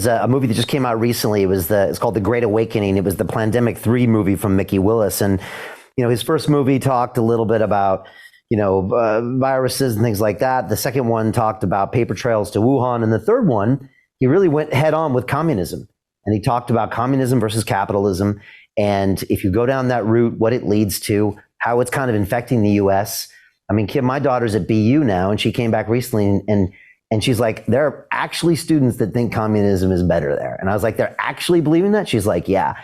there's a movie that just came out recently. It's called The Great Awakening. It was the Plandemic 3 movie from Mickey Willis. And, his first movie talked a little bit about, viruses and things like that. The second one talked about paper trails to Wuhan. And the third one, he really went head on with communism. And he talked about communism versus capitalism. And if you go down that route, what it leads to, how it's kind of infecting the US. I mean, Kim, my daughter's at BU now, and she came back recently and she's like, there are actually students that think communism is better there. And I was like, they're actually believing that? She's like, yeah.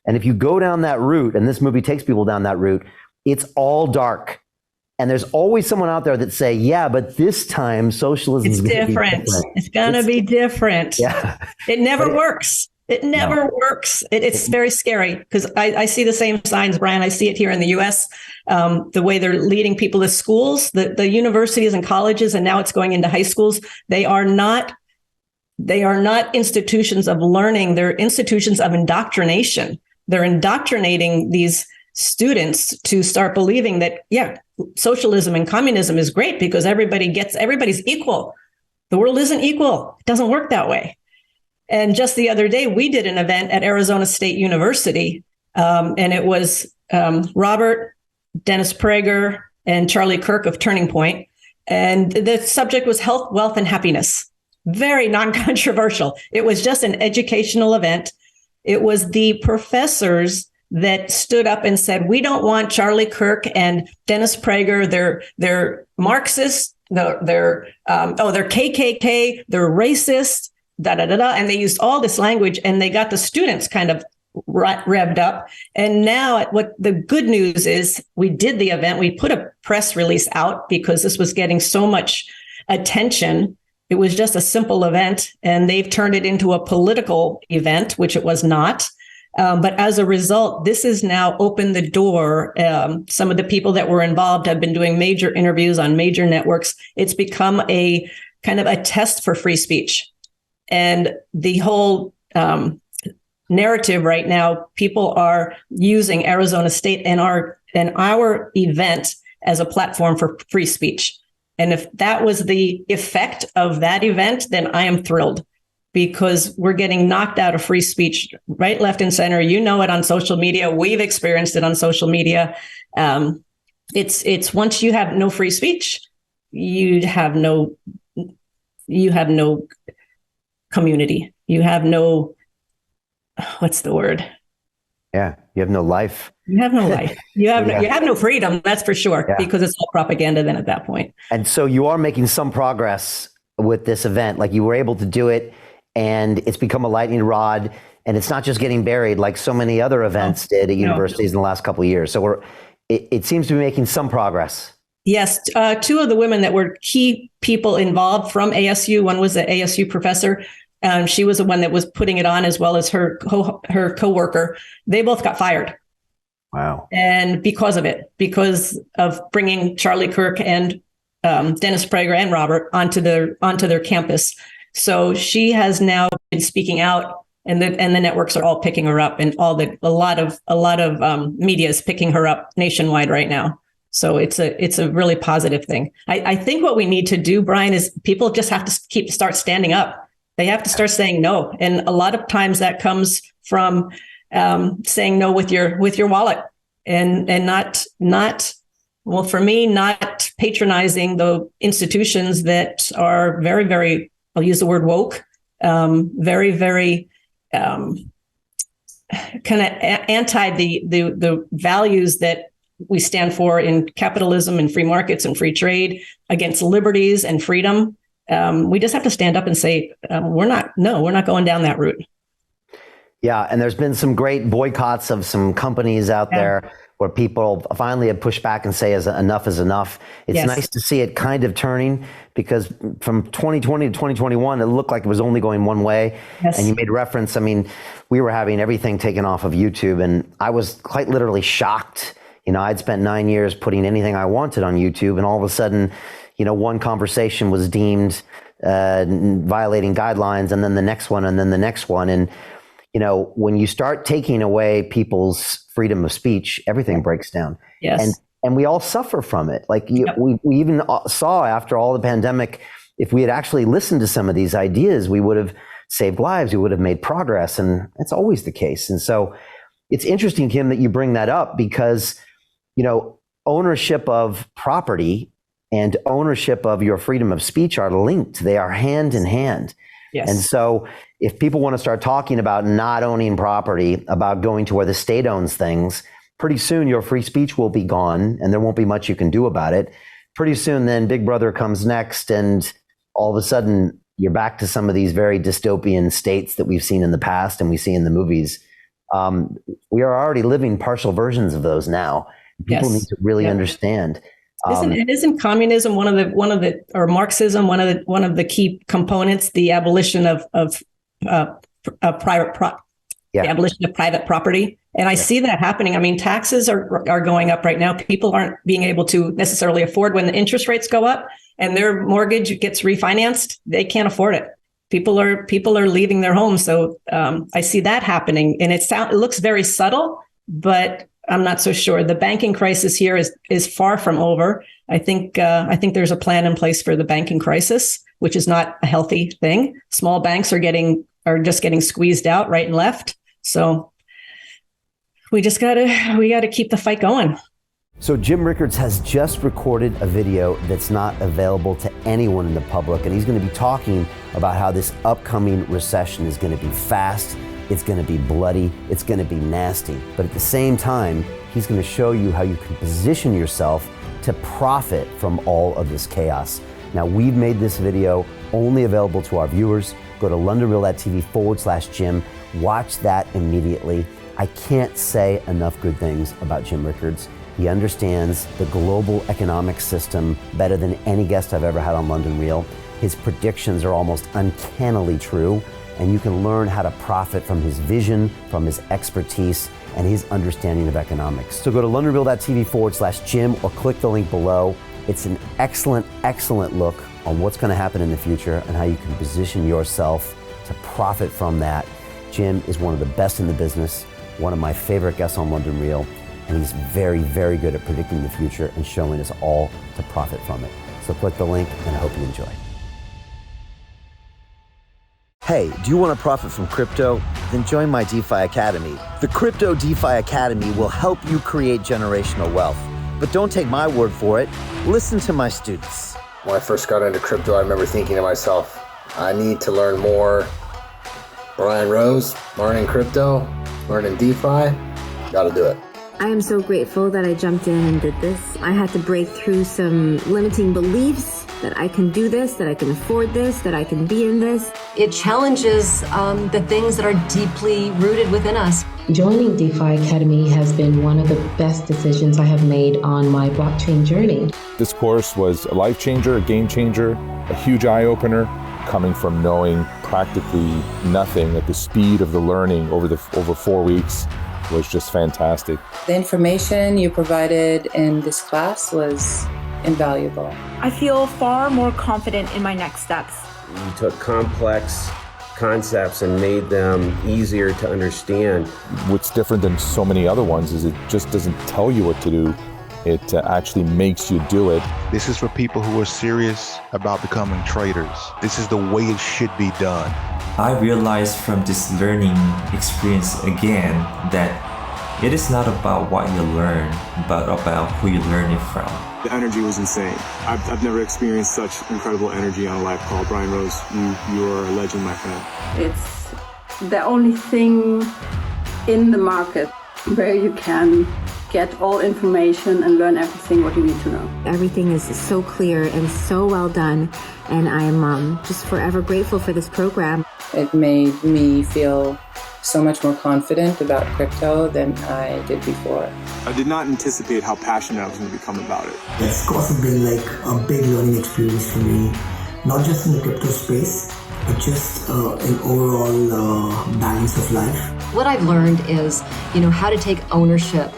And if you go down that route, and this movie takes people down that route, it's all dark. And there's always someone out there that say, yeah, but this time socialism is going to be different. It's going to be different. Yeah. It never works. It never works. It's very scary because I see the same signs, Brian. I see it here in the US, the way they're leading people to schools, the universities and colleges, and now it's going into high schools. They are not institutions of learning. They're institutions of indoctrination. They're indoctrinating these students to start believing that, socialism and communism is great because everybody's equal. The world isn't equal. It doesn't work that way. And just the other day, we did an event at Arizona State University, and it was Robert, Dennis Prager, and Charlie Kirk of Turning Point. And the subject was health, wealth, and happiness. Very non-controversial. It was just an educational event. It was the professors that stood up and said, we don't want Charlie Kirk and Dennis Prager. They're Marxists. They're KKK. They're racist. And they used all this language, and they got the students kind of revved up. And now what the good news is, we did the event. We put a press release out because this was getting so much attention. It was just a simple event, and they've turned it into a political event, which it was not. But as a result, this has now opened the door. Some of the people that were involved have been doing major interviews on major networks. It's become a kind of a test for free speech. And the whole narrative right now, people are using Arizona State and our event as a platform for free speech. And if that was the effect of that event, then I am thrilled, because we're getting knocked out of free speech right, left, and center. You know it on social media. We've experienced it on social media. It's once you have no free speech, you have no community. You have no, what's the word? Yeah, you have no life. You have no life. You have no freedom, that's for sure, because it's all propaganda then at that point. And so you are making some progress with this event. Like, you were able to do it, and it's become a lightning rod, and it's not just getting buried like so many other events did at universities in the last couple of years. So it seems to be making some progress. Yes. Two of the women that were key people involved from ASU, one was an ASU professor. She was the one that was putting it on, as well as her coworker. They both got fired. Wow. And because of bringing Charlie Kirk and Dennis Prager and Robert onto their campus. So she has now been speaking out, and the networks are all picking her up, and a lot of media is picking her up nationwide right now. So it's a really positive thing. I think what we need to do, Brian, is people just have to start standing up. They have to start saying no. And a lot of times that comes from saying no with your wallet, and not well, for me, not patronizing the institutions that are very, very, I'll use the word woke, very, very kind of anti the values that we stand for in capitalism and free markets and free trade, against liberties and freedom. We just have to stand up and say, we're not going down that route. Yeah. And there's been some great boycotts of some companies out there where people finally have pushed back and say enough is enough. It's nice to see it kind of turning, because from 2020 to 2021, it looked like it was only going one way. Yes. And you made reference. I mean, we were having everything taken off of YouTube, and I was quite literally shocked. I'd spent 9 years putting anything I wanted on YouTube, and all of a sudden, one conversation was deemed violating guidelines, and then the next one, and then the next one. And, when you start taking away people's freedom of speech, everything breaks down. Yes. And we all suffer from it. Like we even saw after all the pandemic, if we had actually listened to some of these ideas, we would have saved lives. We would have made progress. And it's always the case. And so it's interesting, Kim, that you bring that up because, ownership of property and ownership of your freedom of speech are linked. They are hand in hand. Yes. And so if people want to start talking about not owning property, about going to where the state owns things, pretty soon your free speech will be gone and there won't be much you can do about it. Pretty soon then Big Brother comes next and all of a sudden you're back to some of these very dystopian states that we've seen in the past and we see in the movies. We are already living partial versions of those now. People need to really understand. Isn't communism one of the or Marxism one of the key components? The abolition of private the abolition of private property, and I see that happening. I mean, taxes are going up right now. People aren't being able to necessarily afford when the interest rates go up, and their mortgage gets refinanced. They can't afford it. People are leaving their homes. So I see that happening, and it looks very subtle, but I'm not so sure. The banking crisis here is far from over. I think there's a plan in place for the banking crisis, which is not a healthy thing. Small banks are just getting squeezed out right and left. So we gotta keep the fight going. So Jim Rickards has just recorded a video that's not available to anyone in the public, and he's going to be talking about how this upcoming recession is going to be fast. It's going to be bloody, it's going to be nasty. But at the same time, he's going to show you how you can position yourself to profit from all of this chaos. Now, we've made this video only available to our viewers. Go to londonreal.tv/Jim. Watch that immediately. I can't say enough good things about Jim Rickards. He understands the global economic system better than any guest I've ever had on London Real. His predictions are almost uncannily true. And you can learn how to profit from his vision, from his expertise, and his understanding of economics. So go to londonreal.tv/Jim or click the link below. It's an excellent, excellent look on what's going to happen in the future and how you can position yourself to profit from that. Jim is one of the best in the business, one of my favorite guests on London Real, and he's very, very good at predicting the future and showing us all to profit from it. So click the link, and I hope you enjoy. Hey, do you want to profit from crypto? Then join my DeFi Academy. The Crypto DeFi Academy will help you create generational wealth. But don't take my word for it. Listen to my students. When I first got into crypto, I remember thinking to myself, I need to learn more. Brian Rose, learning crypto, learning DeFi, gotta do it. I am so grateful that I jumped in and did this. I had to break through some limiting beliefs that I can do this, that I can afford this, that I can be in this. It challenges the things that are deeply rooted within us. Joining DeFi Academy has been one of the best decisions I have made on my blockchain journey. This course was a life changer, a game changer, a huge eye-opener, coming from knowing practically nothing at the speed of the learning over 4 weeks was just fantastic. The information you provided in this class was invaluable. I feel far more confident in my next steps. You took complex concepts and made them easier to understand. What's different than so many other ones is it just doesn't tell you what to do. It actually makes you do it. This is for people who are serious about becoming traders. This is the way it should be done. I realized from this learning experience again that it is not about what you learn, but about who you learn it from. The energy was insane. I've never experienced such incredible energy on a live call. Brian Rose, you are a legend, my friend. It's the only thing in the market where you can get all information and learn everything what you need to know. Everything is so clear and so well done, and I am just forever grateful for this program. It made me feel so much more confident about crypto than I did before. I did not anticipate how passionate I was going to become about it. It's also been like a big learning experience for me, not just in the crypto space, but just an overall balance of life. What I've learned is, how to take ownership,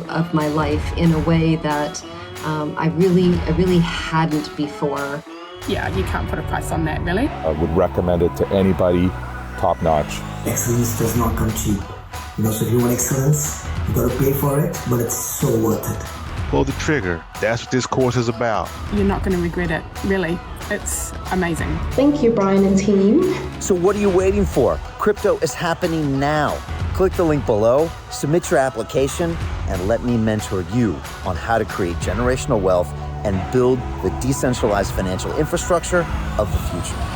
of my life in a way that I really hadn't before. Yeah, you can't put a price on that, really. I would recommend it to anybody, top notch. Excellence does not come cheap. So if you want excellence, you got to pay for it, but it's so worth it. Pull the trigger. That's what this course is about. You're not going to regret it, really. It's amazing. Thank you, Brian and team. So what are you waiting for? Crypto is happening now. Click the link below, submit your application, and let me mentor you on how to create generational wealth and build the decentralized financial infrastructure of the future.